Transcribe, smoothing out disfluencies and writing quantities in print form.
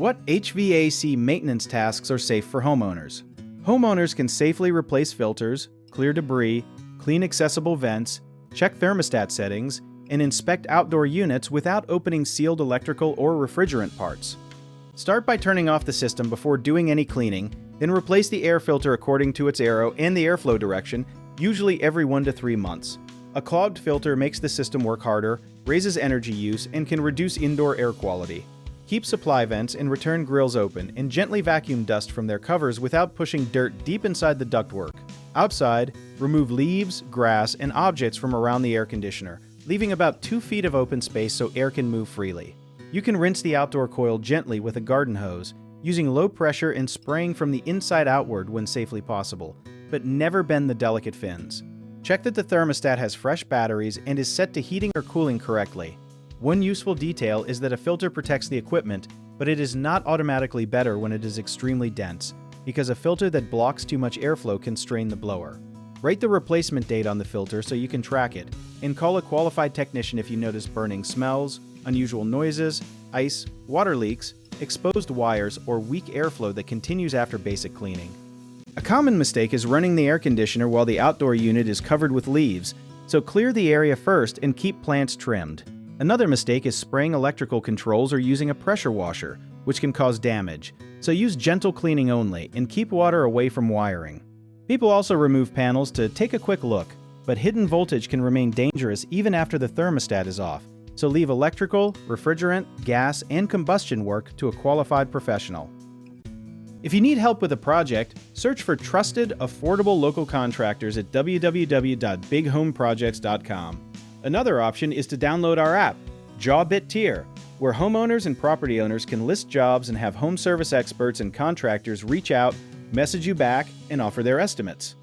What HVAC maintenance tasks are safe for homeowners? Homeowners can safely replace filters, clear debris, clean accessible vents, check thermostat settings, and inspect outdoor units without opening sealed electrical or refrigerant parts. Start by turning off the system before doing any cleaning, then replace the air filter according to its arrow and the airflow direction, usually every 1 to 3 months. A clogged filter makes the system work harder, raises energy use, and can reduce indoor air quality. Keep supply vents and return grills open, and gently vacuum dust from their covers without pushing dirt deep inside the ductwork. Outside, remove leaves, grass, and objects from around the air conditioner, leaving about 2 feet of open space so air can move freely. You can rinse the outdoor coil gently with a garden hose, using low pressure and spraying from the inside outward when safely possible, but never bend the delicate fins. Check that the thermostat has fresh batteries and is set to heating or cooling correctly. One useful detail is that a filter protects the equipment, but it is not automatically better when it is extremely dense, because a filter that blocks too much airflow can strain the blower. Write the replacement date on the filter so you can track it, and call a qualified technician if you notice burning smells, unusual noises, ice, water leaks, exposed wires, or weak airflow that continues after basic cleaning. A common mistake is running the air conditioner while the outdoor unit is covered with leaves, so clear the area first and keep plants trimmed. Another mistake is spraying electrical controls or using a pressure washer, which can cause damage, so use gentle cleaning only and keep water away from wiring. People also remove panels to take a quick look, but hidden voltage can remain dangerous even after the thermostat is off, so leave electrical, refrigerant, gas, and combustion work to a qualified professional. If you need help with a project, search for trusted, affordable local contractors at www.bighomeprojects.com. Another option is to download our app, Jobit Tier, where homeowners and property owners can list jobs and have home service experts and contractors reach out, message you back, and offer their estimates.